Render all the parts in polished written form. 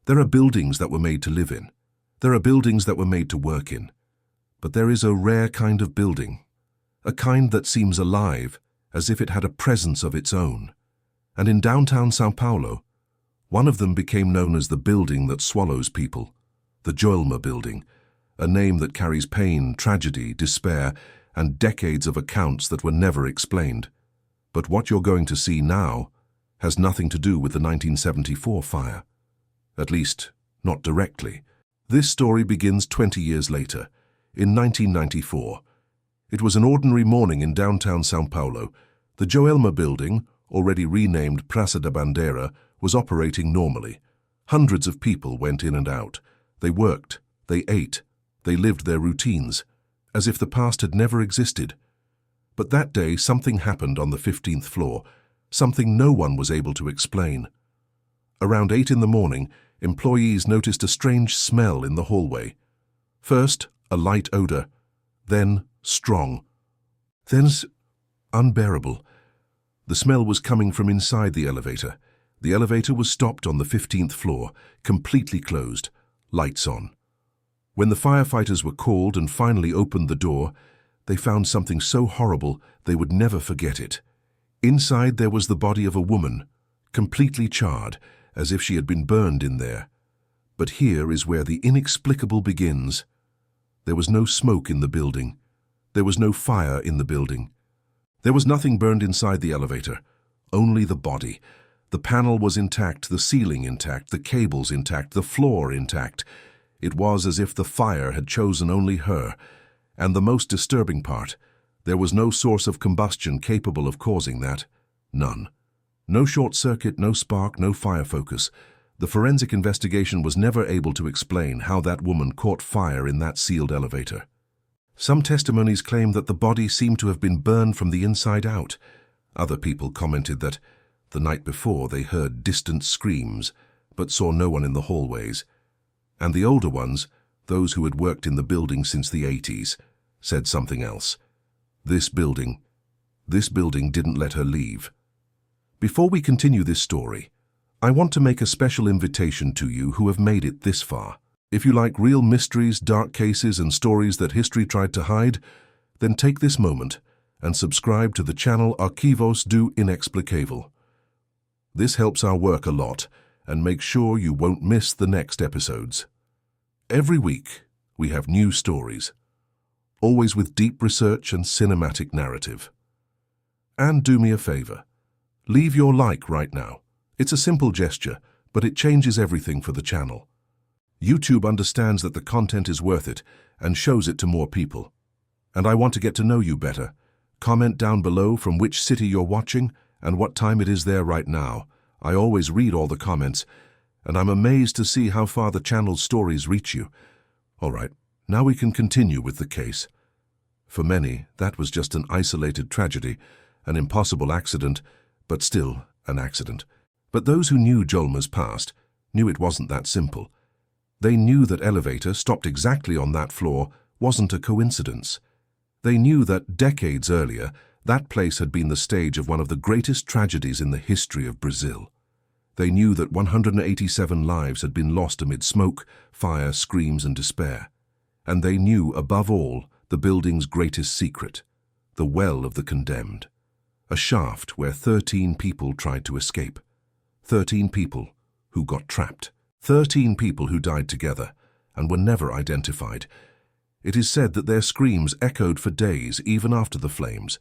There are buildings that were made to live in. There are buildings that were made to work in. But there is a rare kind of building, a kind that seems alive, as if it had a presence of its own. And in downtown São Paulo, one of them became known as the building that swallows people, the Joelma Building, a name that carries pain, tragedy, despair, and decades of accounts that were never explained. But what you're going to see now has nothing to do with the 1974 fire. At least, not directly. This story begins 20 years later, in 1994. It was an ordinary morning in downtown São Paulo. The Joelma Building, already renamed Praça da Bandeira, was operating normally. Hundreds of people went in and out. They worked, they ate, they lived their routines, as if the past had never existed. But that day something happened on the 15th floor, something no one was able to explain. Around 8 in the morning, employees noticed a strange smell in the hallway. First, a light odor, then strong, then unbearable. The smell was coming from inside the elevator. The elevator was stopped on the 15th floor, completely closed, lights on. When the firefighters were called and finally opened the door, they found something so horrible they would never forget it. Inside there was the body of a woman, completely charred, as if she had been burned in there. But here is where the inexplicable begins. There was no smoke in the building. There was no fire in the building. There was nothing burned inside the elevator, only the body. The panel was intact, the ceiling intact, the cables intact, the floor intact. It was as if the fire had chosen only her. And the most disturbing part, there was no source of combustion capable of causing that. None. No short circuit, no spark, no fire focus. The forensic investigation was never able to explain how that woman caught fire in that sealed elevator. Some testimonies claim that the body seemed to have been burned from the inside out. Other people commented that the night before they heard distant screams, but saw no one in the hallways. And the older ones, those who had worked in the building since the 80s, said something else. This building didn't let her leave. Before we continue this story, I want to make a special invitation to you who have made it this far. If you like real mysteries, dark cases, and stories that history tried to hide, then take this moment and subscribe to the channel Arquivos do Inexplicável. This helps our work a lot and makes sure you won't miss the next episodes. Every week, we have new stories, always with deep research and cinematic narrative. And do me a favor, leave your like right now. It's a simple gesture, but it changes everything for the channel. YouTube understands that the content is worth it and shows it to more people. And I want to get to know you better. Comment down below from which city you're watching and what time it is there right now. I always read all the comments, and I'm amazed to see how far the channel's stories reach you. All right, now we can continue with the case. For many, that was just an isolated tragedy, an impossible accident, but still an accident. But those who knew Joelma's past knew it wasn't that simple. They knew that elevator stopped exactly on that floor wasn't a coincidence. They knew that decades earlier, that place had been the stage of one of the greatest tragedies in the history of Brazil. They knew that 187 lives had been lost amid smoke, fire, screams, and despair. And they knew, above all, the building's greatest secret, the well of the condemned. A shaft where 13 people tried to escape. 13 people who got trapped. 13 people who died together and were never identified. It is said that their screams echoed for days even after the flames.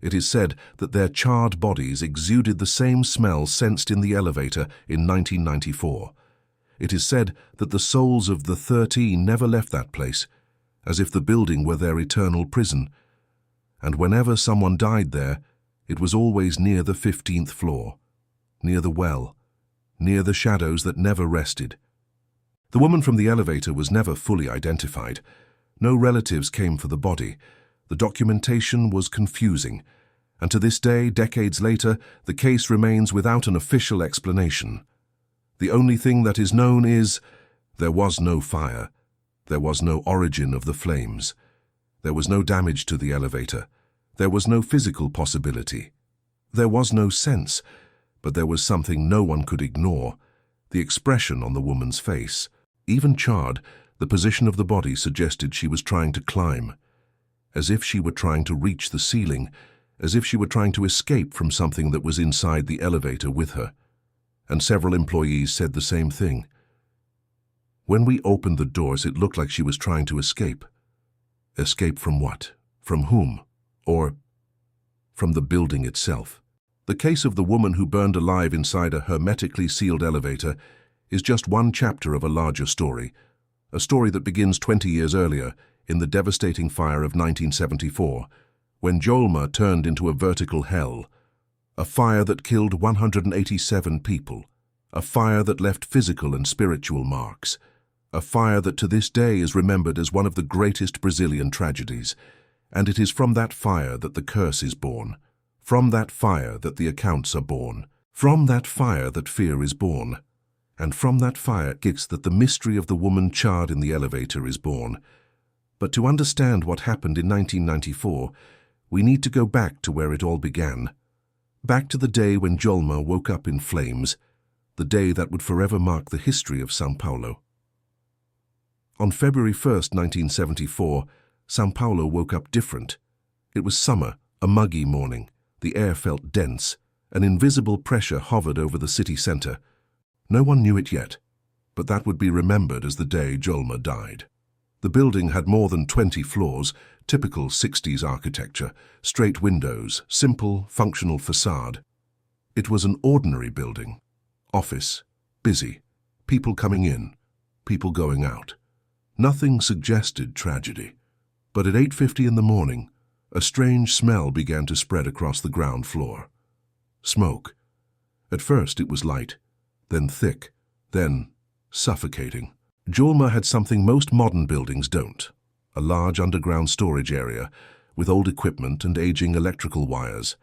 It is said that their charred bodies exuded the same smell sensed in the elevator in 1994. It is said that the souls of the 13 never left that place, as if the building were their eternal prison. And whenever someone died there, it was always near the 15th floor, near the well, near the shadows that never rested. The woman from the elevator was never fully identified. No relatives came for the body. The documentation was confusing, and to this day, decades later, the case remains without an official explanation. The only thing that is known is, there was no fire. There was no origin of the flames. There was no damage to the elevator. There was no physical possibility. There was no sense, but there was something no one could ignore. the expression on the woman's face. Even charred, the position of the body suggested she was trying to climb, as if she were trying to reach the ceiling, as if she were trying to escape from something that was inside the elevator with her. And several employees said the same thing. When we opened the doors, it looked like she was trying to escape. Escape from what? From whom? Or from the building itself? The case of the woman who burned alive inside a hermetically sealed elevator is just one chapter of a larger story, a story that begins 20 years earlier in the devastating fire of 1974, when Joelma turned into a vertical hell, a fire that killed 187 people, a fire that left physical and spiritual marks, a fire that to this day is remembered as one of the greatest Brazilian tragedies. And it is from that fire that the curse is born, from that fire that the accounts are born, from that fire that fear is born, and from that fire it's that the mystery of the woman charred in the elevator is born. But to understand what happened in 1994, we need to go back to where it all began, back to the day when Joelma woke up in flames, the day that would forever mark the history of São Paulo. On February 1st, 1974, São Paulo woke up different. It was summer, a muggy morning. The air felt dense. An invisible pressure hovered over the city center. No one knew it yet, but that would be remembered as the day Joelma died. The building had more than 20 floors, typical 60s architecture, straight windows, simple, functional facade. It was an ordinary building. Office, busy, people coming in, people going out. Nothing suggested tragedy. But at 8:50 in the morning, a strange smell began to spread across the ground floor. Smoke. At first it was light, then thick, then suffocating. Joelma had something most modern buildings don't: a large underground storage area with old equipment and aging electrical wires.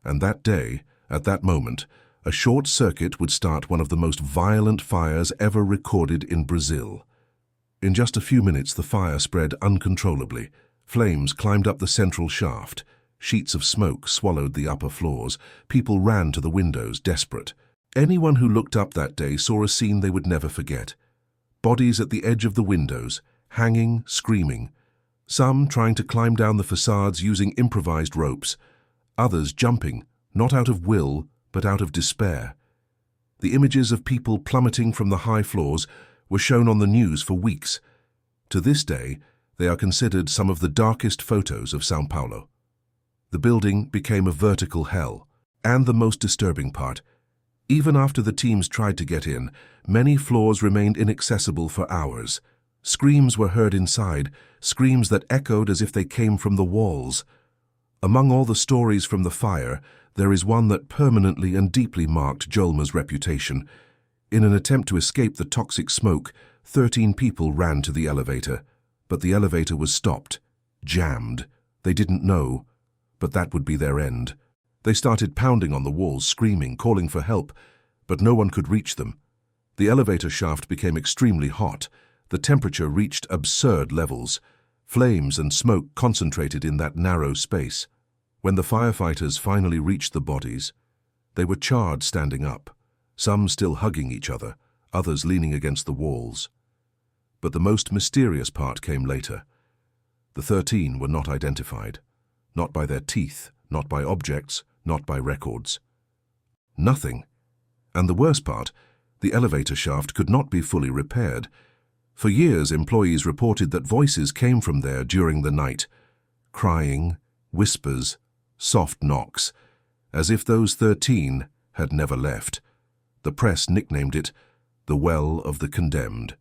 And that day, at that moment, a short circuit would start one of the most violent fires ever recorded in Brazil. In just a few minutes, the fire spread uncontrollably. Flames climbed up the central shaft. Sheets of smoke swallowed the upper floors. People ran to the windows, desperate. Anyone who looked up that day saw a scene they would never forget. Bodies at the edge of the windows, hanging, screaming. Some trying to climb down the facades using improvised ropes. Others jumping, not out of will, but out of despair. The images of people plummeting from the high floors were shown on the news for weeks. To this day, they are considered some of the darkest photos of São Paulo. The building became a vertical hell. And the most disturbing part, even after the teams tried to get in, many floors remained inaccessible for hours. Screams were heard inside, screams that echoed as if they came from the walls. Among all the stories from the fire, there is one that permanently and deeply marked Joelma's reputation. In an attempt to escape the toxic smoke, 13 people ran to the elevator. But the elevator was stopped, jammed. They didn't know, but that would be their end. They started pounding on the walls, screaming, calling for help, but no one could reach them. The elevator shaft became extremely hot. The temperature reached absurd levels. Flames and smoke concentrated in that narrow space. When the firefighters finally reached the bodies, they were charred standing up, some still hugging each other, others leaning against the walls. But the most mysterious part came later. The 13 were not identified, not by their teeth, not by objects, not by records. Nothing. And the worst part, the elevator shaft could not be fully repaired. For years, employees reported that voices came from there during the night, crying, whispers, soft knocks, as if those 13 had never left. The press nicknamed it the Well of the Condemned.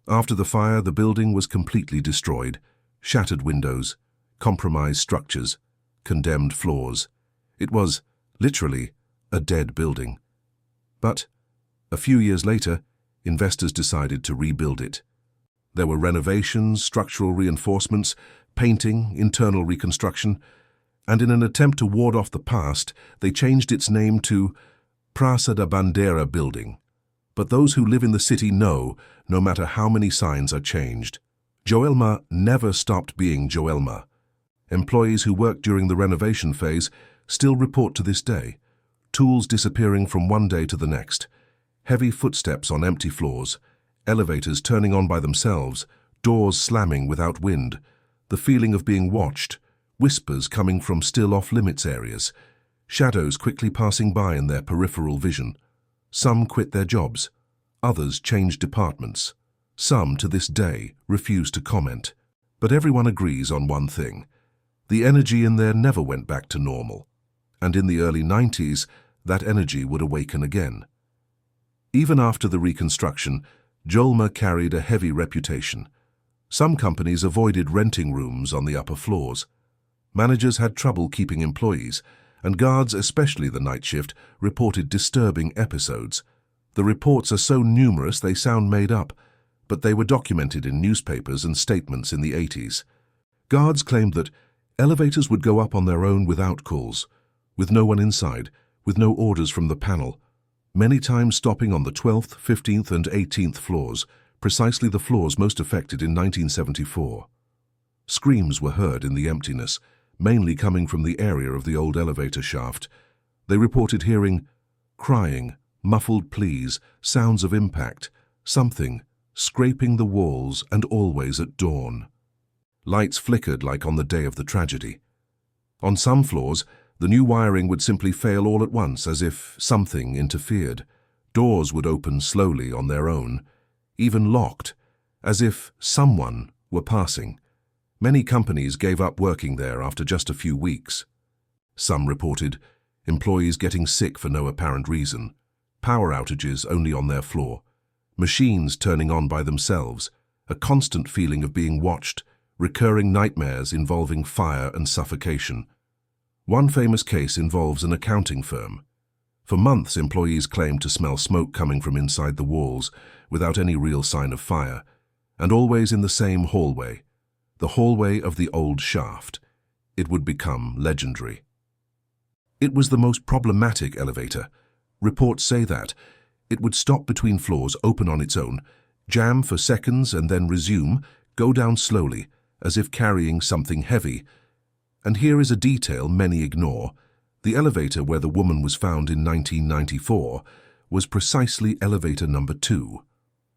After the fire, the building was completely destroyed. Shattered windows, compromised structures, condemned floors. It was, literally, a dead building. But, a few years later, investors decided to rebuild it. There were renovations, structural reinforcements, painting, internal reconstruction, and in an attempt to ward off the past, they changed its name to Praça da Bandeira Building. But those who live in the city know, no matter how many signs are changed, Joelma never stopped being Joelma. Employees who worked during the renovation phase still report to this day, tools disappearing from one day to the next, Heavy footsteps on empty floors, elevators turning on by themselves, doors slamming without wind, the feeling of being watched, whispers coming from still off-limits areas, shadows quickly passing by in their peripheral vision. Some quit their jobs, others changed departments. Some, to this day, refuse to comment. But everyone agrees on one thing. The energy in there never went back to normal. And in the early 90s, that energy would awaken again. Even after the reconstruction, Joelma carried a heavy reputation. Some companies avoided renting rooms on the upper floors. Managers had trouble keeping employees, and guards, especially the night shift, reported disturbing episodes. The reports are so numerous they sound made up, but they were documented in newspapers and statements in the 80s. Guards claimed that elevators would go up on their own without calls, with no one inside, with no orders from the panel, many times stopping on the 12th, 15th and 18th floors, precisely the floors most affected in 1974. Screams were heard in the emptiness, mainly coming from the area of the old elevator shaft. They reported hearing crying, muffled pleas, sounds of impact, something scraping the walls, and always at dawn. Lights flickered like on the day of the tragedy. On some floors, the new wiring would simply fail all at once, as if something interfered. Doors would open slowly on their own, even locked, as if someone were passing. Many companies gave up working there after just a few weeks. Some reported employees getting sick for no apparent reason, power outages only on their floor, machines turning on by themselves, a constant feeling of being watched, recurring nightmares involving fire and suffocation. One famous case involves an accounting firm. For months, employees claimed to smell smoke coming from inside the walls without any real sign of fire, and always in the same hallway, the hallway of the old shaft. It would become legendary. It was the most problematic elevator. Reports say that it would stop between floors, open on its own, jam for seconds and then resume, go down slowly, as if carrying something heavy. And here is a detail many ignore. The elevator where the woman was found in 1994 was precisely elevator number 2,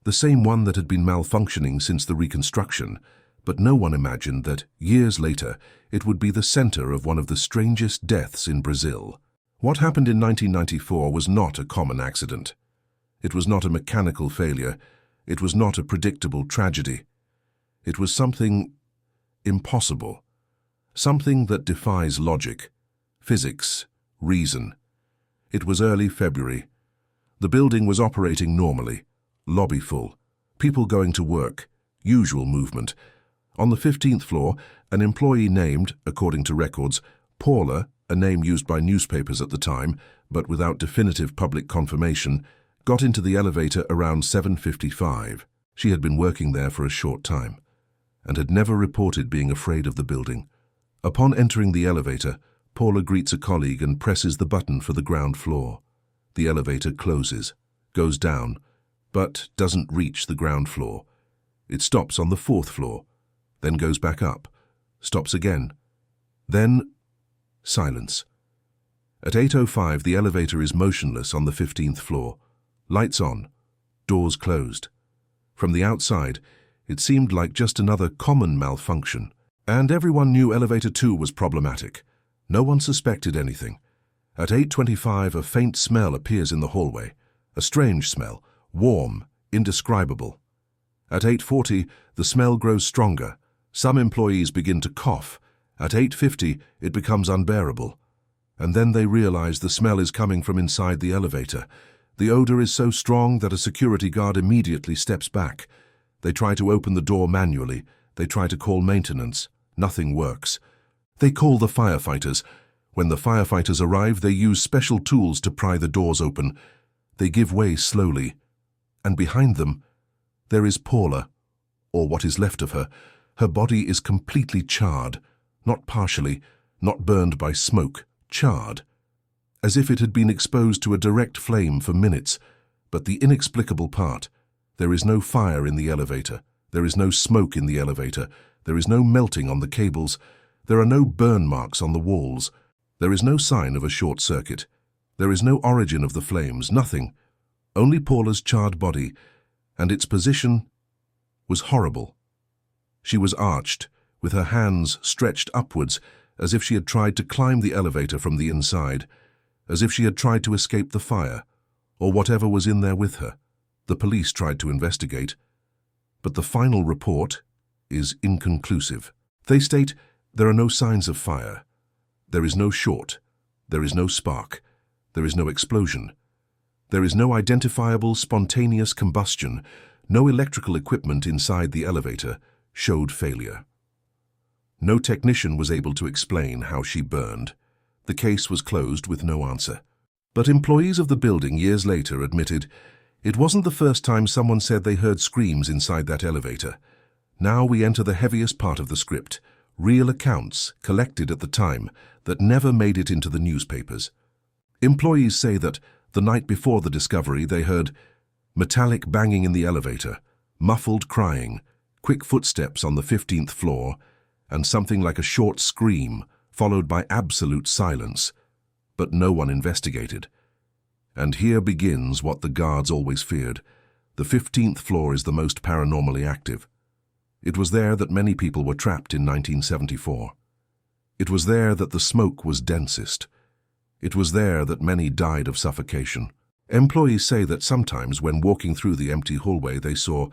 the same one that had been malfunctioning since the reconstruction, but no one imagined that, years later, it would be the center of one of the strangest deaths in Brazil. What happened in 1994 was not a common accident. It was not a mechanical failure. It was not a predictable tragedy. It was something impossible, something that defies logic, physics, reason. It was early February. The building was operating normally, lobby full, people going to work, usual movement. On the 15th floor, an employee named, according to records, Paula, a name used by newspapers at the time, but without definitive public confirmation, got into the elevator around 7:55. She had been working there for a short time, and had never reported being afraid of the building. Upon entering the elevator, Paula greets a colleague and presses the button for the ground floor. The elevator closes, goes down, but doesn't reach the ground floor. It stops on the 4th floor, then goes back up, stops again. Then, silence. At 8:05, the elevator is motionless on the 15th floor. Lights on, doors closed. From the outside, it seemed like just another common malfunction, and everyone knew elevator 2 was problematic. No one suspected anything. At 8:25, a faint smell appears in the hallway, a strange smell, warm, indescribable. At 8:40, the smell grows stronger. Some employees begin to cough. At 8:50, it becomes unbearable. And then they realize the smell is coming from inside the elevator. The odor is so strong that a security guard immediately steps back. They try to open the door manually. They try to call maintenance. Nothing works. They call the firefighters. When the firefighters arrive, they use special tools to pry the doors open. They give way slowly. And behind them, there is Paula, or what is left of her. Her body is completely charred, not partially, not burned by smoke, charred, as if it had been exposed to a direct flame for minutes. But the inexplicable part, there is no fire in the elevator, there is no smoke in the elevator, there is no melting on the cables, there are no burn marks on the walls, there is no sign of a short circuit, there is no origin of the flames, nothing. Only Paula's charred body, and its position was horrible. She was arched, with her hands stretched upwards, as if she had tried to climb the elevator from the inside, as if she had tried to escape the fire, or whatever was in there with her. The police tried to investigate, but the final report is inconclusive. They state there are no signs of fire. There is no short. There is no spark. There is no explosion. There is no identifiable spontaneous combustion. No electrical equipment inside the elevator showed failure. No technician was able to explain how she burned. The case was closed with no answer. But employees of the building years later admitted it wasn't the first time someone said they heard screams inside that elevator. Now we enter the heaviest part of the script, real accounts collected at the time that never made it into the newspapers. Employees say that the night before the discovery they heard metallic banging in the elevator, muffled crying, quick footsteps on the 15th floor, and something like a short scream followed by absolute silence. But no one investigated. And here begins what the guards always feared. The 15th floor is the most paranormally active. It was there that many people were trapped in 1974. It was there that the smoke was densest. It was there that many died of suffocation. Employees say that sometimes when walking through the empty hallway they saw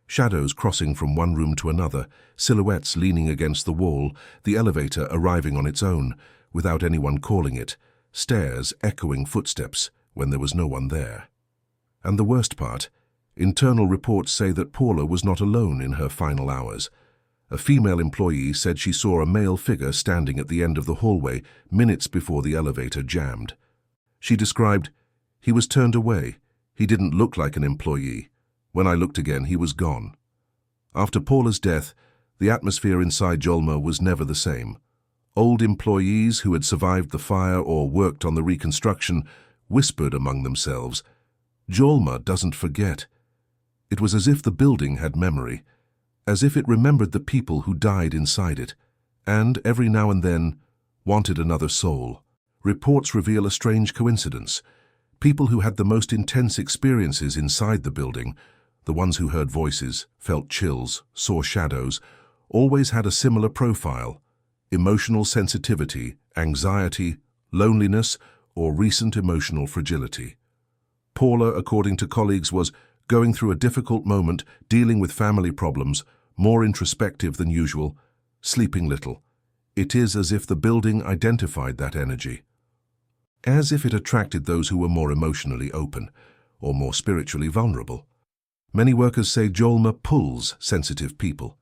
shadows crossing from one room to another, silhouettes leaning against the wall, the elevator arriving on its own, without anyone calling it, stairs echoing footsteps when there was no one there. And the worst part, internal reports say that Paula was not alone in her final hours. A female employee said she saw a male figure standing at the end of the hallway minutes before the elevator jammed. She described, "He was turned away. He didn't look like an employee. When I looked again, he was gone." After Paula's death, the atmosphere inside Joelma was never the same. Old employees who had survived the fire or worked on the reconstruction whispered among themselves, "Joelma doesn't forget." It was as if the building had memory, as if it remembered the people who died inside it, and every now and then wanted another soul. Reports reveal a strange coincidence. People who had the most intense experiences inside the building, the ones who heard voices, felt chills, saw shadows, always had a similar profile: emotional sensitivity, anxiety, loneliness, or recent emotional fragility. Paula, according to colleagues, was going through a difficult moment, dealing with family problems, more introspective than usual, sleeping little. It is as if the building identified that energy, as if it attracted those who were more emotionally open or more spiritually vulnerable. Many workers say Joelma pulls sensitive people.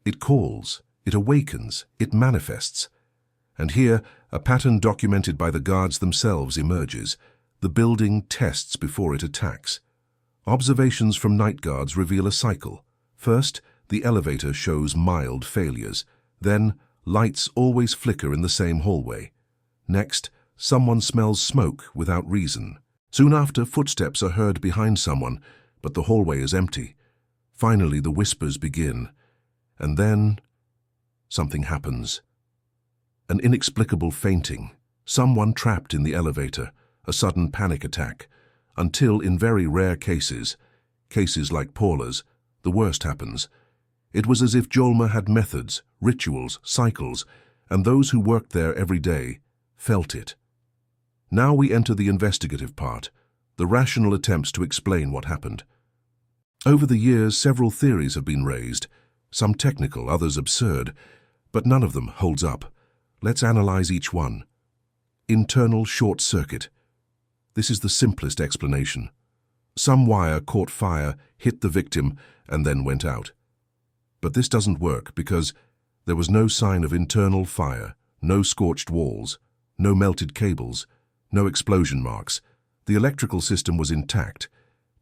It calls, it awakens, it manifests. And here, a pattern documented by the guards themselves emerges. The building tests before it attacks. Observations from night guards reveal a cycle. First, the elevator shows mild failures. Then, lights always flicker in the same hallway. Next, someone smells smoke without reason. Soon after, footsteps are heard behind someone, but the hallway is empty. Finally, the whispers begin. And then, something happens. An inexplicable fainting, someone trapped in the elevator, a sudden panic attack, until in very rare cases like Paula's, the worst happens. It was as if Joelma had methods, rituals, cycles, and those who worked there every day felt it. Now we enter the investigative part, the rational attempts to explain what happened. Over the years, several theories have been raised, some technical, others absurd, but none of them holds up. Let's analyze each one. Internal short circuit. This is the simplest explanation. Some wire caught fire, hit the victim, and then went out. But this doesn't work because there was no sign of internal fire, no scorched walls, no melted cables, no explosion marks. The electrical system was intact.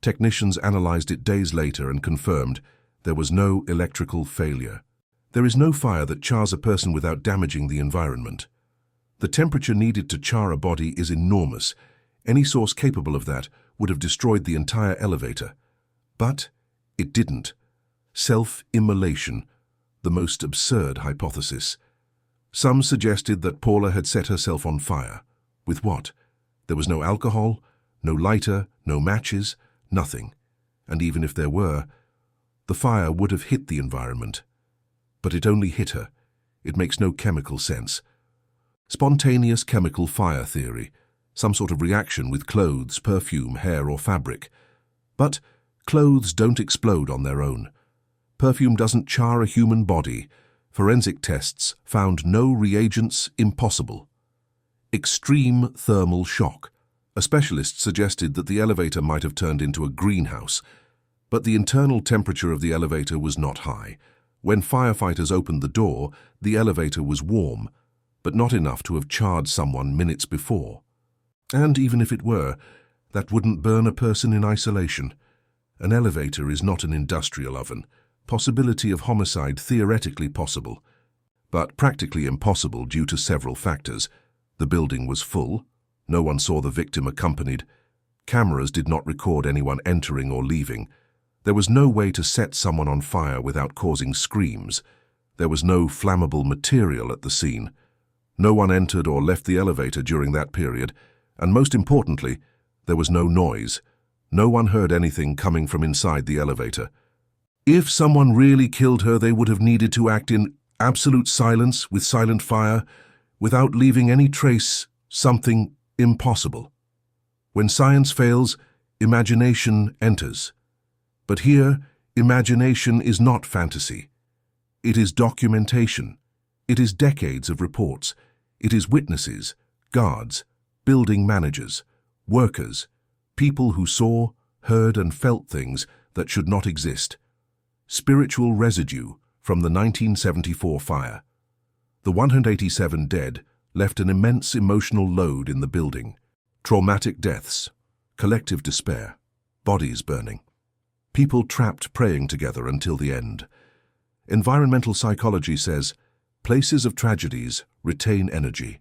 Technicians analyzed it days later and confirmed there was no electrical failure. There is no fire that chars a person without damaging the environment. The temperature needed to char a body is enormous. Any source capable of that would have destroyed the entire elevator. But it didn't. Self-immolation, the most absurd hypothesis. Some suggested that Paula had set herself on fire. With what? There was no alcohol, no lighter, no matches, Nothing. And even if there were, the fire would have hit the environment. But it only hit her. It makes no chemical sense. Spontaneous chemical fire theory, some sort of reaction with clothes, perfume, hair, or fabric. But clothes don't explode on their own. Perfume doesn't char a human body. Forensic tests found no reagents. Impossible. Extreme thermal shock. A specialist suggested that the elevator might have turned into a greenhouse, but the internal temperature of the elevator was not high. When firefighters opened the door, the elevator was warm, but not enough to have charred someone minutes before. And even if it were, that wouldn't burn a person in isolation. An elevator is not an industrial oven. Possibility of homicide theoretically possible, but practically impossible due to several factors. The building was full. No one saw the victim accompanied. Cameras did not record anyone entering or leaving. There was no way to set someone on fire without causing screams. There was no flammable material at the scene. No one entered or left the elevator during that period, and most importantly, there was no noise. No one heard anything coming from inside the elevator. If someone really killed her, they would have needed to act in absolute silence with silent fire, without leaving any trace, something impossible. When science fails, imagination enters. But here, imagination is not fantasy. It is documentation. It is decades of reports. It is witnesses, guards, building managers, workers, people who saw, heard, and felt things that should not exist. Spiritual residue from the 1974 fire. The 187 dead left an immense emotional load in the building. Traumatic deaths, collective despair, bodies burning. People trapped praying together until the end. Environmental psychology says places of tragedies retain energy.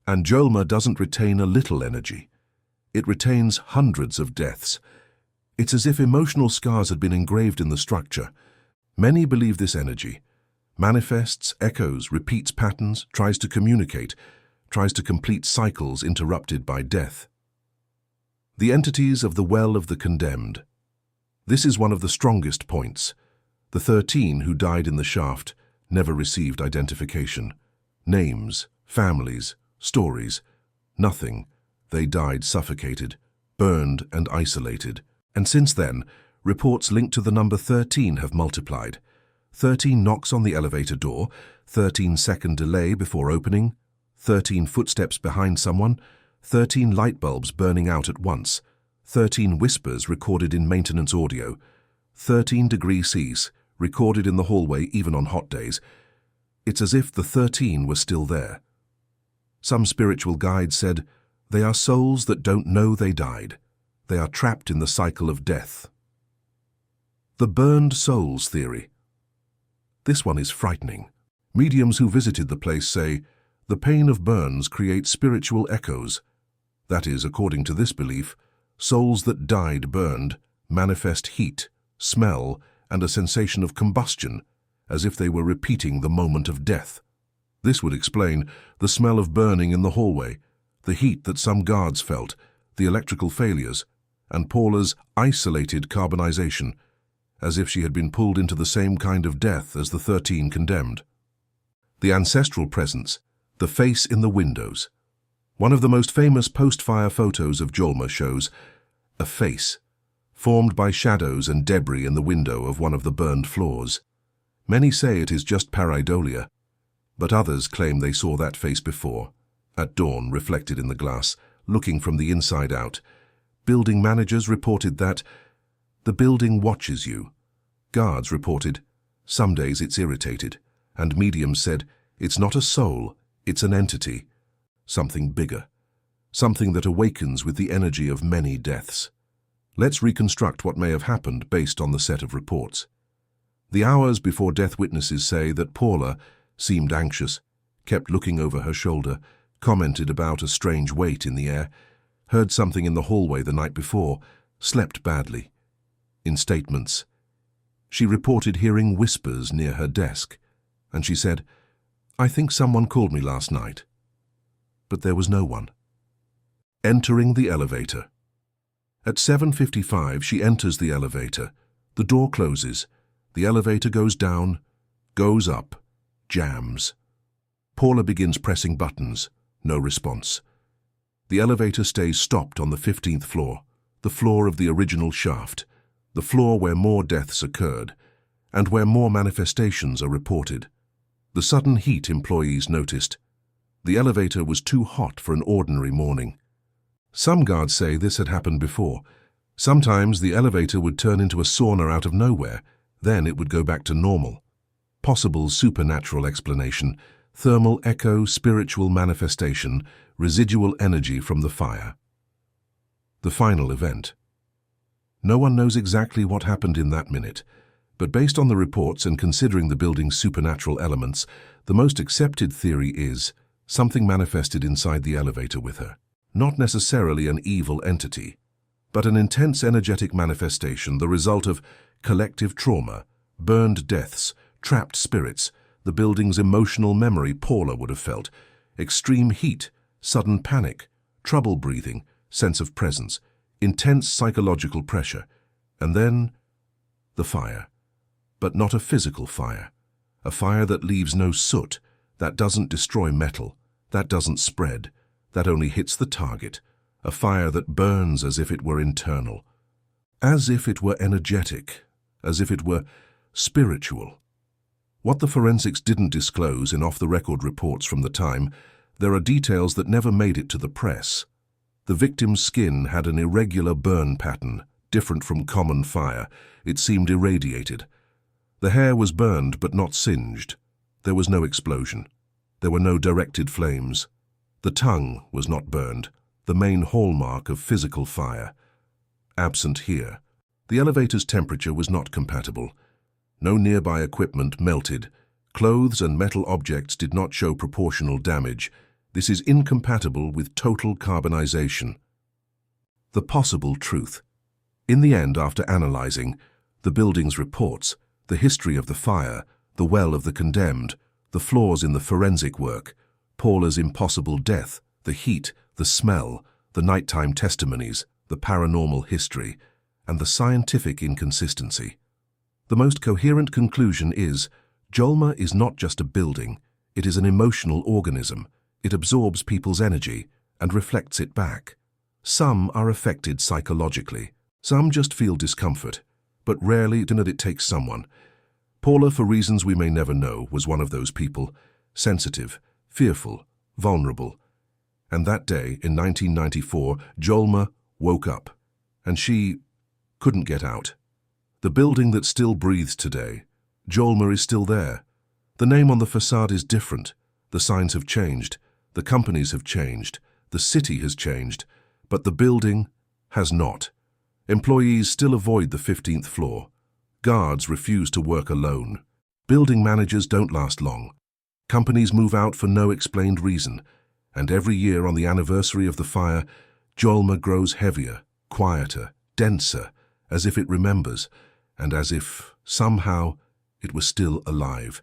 And Joelma doesn't retain a little energy. It retains hundreds of deaths. It's as if emotional scars had been engraved in the structure. Many believe this energy manifests, echoes, repeats patterns, tries to communicate, tries to complete cycles interrupted by death. The entities of the well of the condemned. This is one of the strongest points. The 13 who died in the shaft never received identification. Names, families, stories, nothing. They died suffocated, burned and isolated. And since then, reports linked to the number 13 have multiplied. 13 knocks on the elevator door, 13-second delay before opening, 13 footsteps behind someone, 13 light bulbs burning out at once, 13 whispers recorded in maintenance audio, 13 degrees Celsius recorded in the hallway even on hot days. It's as if the 13 were still there. Some spiritual guides said, they are souls that don't know they died. They are trapped in the cycle of death. The burned souls theory. This one is frightening. Mediums who visited the place say, the pain of burns creates spiritual echoes. That is, according to this belief, souls that died burned manifest heat, smell, and a sensation of combustion, as if they were repeating the moment of death. This would explain the smell of burning in the hallway, the heat that some guards felt, the electrical failures, and Paula's isolated carbonization, as if she had been pulled into the same kind of death as the 13 condemned. The ancestral presence, the face in the windows. One of the most famous post-fire photos of Joelma shows a face, formed by shadows and debris in the window of one of the burned floors. Many say it is just pareidolia, but others claim they saw that face before, at dawn reflected in the glass, looking from the inside out. Building managers reported that the building watches you. Guards reported, some days it's irritated, and mediums said, it's not a soul, it's an entity, something bigger, something that awakens with the energy of many deaths. Let's reconstruct what may have happened based on the set of reports. The hours before death witnesses say that Paula seemed anxious, kept looking over her shoulder, commented about a strange weight in the air, heard something in the hallway the night before, slept badly. In statements, she reported hearing whispers near her desk, and she said, I think someone called me last night. But there was no one. Entering the elevator. At 7:55, she enters the elevator. The door closes. The elevator goes down, goes up, jams. Paula begins pressing buttons. No response. The elevator stays stopped on the 15th floor, the floor of the original shaft, the floor where more deaths occurred, and where more manifestations are reported. The sudden heat employees noticed. The elevator was too hot for an ordinary morning. Some guards say this had happened before. Sometimes the elevator would turn into a sauna out of nowhere, then it would go back to normal. Possible supernatural explanation: thermal echo, spiritual manifestation, residual energy from the fire. The final event. No one knows exactly what happened in that minute, but based on the reports and considering the building's supernatural elements, the most accepted theory is something manifested inside the elevator with her. Not necessarily an evil entity, but an intense energetic manifestation, the result of collective trauma, burned deaths, trapped spirits, the building's emotional memory Paula would have felt, extreme heat, sudden panic, trouble breathing, sense of presence, intense psychological pressure, and then the fire. But not a physical fire. A fire that leaves no soot, that doesn't destroy metal, that doesn't spread, that only hits the target. A fire that burns as if it were internal, as if it were energetic, as if it were spiritual. What the forensics didn't disclose in off-the-record reports from the time, there are details that never made it to the press. The victim's skin had an irregular burn pattern, different from common fire. It seemed irradiated. The hair was burned but not singed. There was no explosion. There were no directed flames. The tongue was not burned, the main hallmark of physical fire. Absent here. The elevator's temperature was not compatible. No nearby equipment melted. Clothes and metal objects did not show proportional damage. This is incompatible with total carbonization. The possible truth. In the end, after analyzing the building's reports, the history of the fire, the well of the condemned, the flaws in the forensic work, Paula's impossible death, the heat, the smell, the nighttime testimonies, the paranormal history, and the scientific inconsistency, the most coherent conclusion is Joelma is not just a building, it is an emotional organism. It absorbs people's energy and reflects it back. Some are affected psychologically. Some just feel discomfort, but rarely do it takes someone. Paula, for reasons we may never know, was one of those people, sensitive, fearful, vulnerable. And that day, in 1994, Joelma woke up, and she couldn't get out. The building that still breathes today, Joelma is still there. The name on the facade is different. The signs have changed. The companies have changed. The city has changed. But the building has not. Employees still avoid the 15th floor. Guards refuse to work alone. Building managers don't last long. Companies move out for no explained reason. And every year on the anniversary of the fire, Joelma grows heavier, quieter, denser, as if it remembers, and as if, somehow, it was still alive.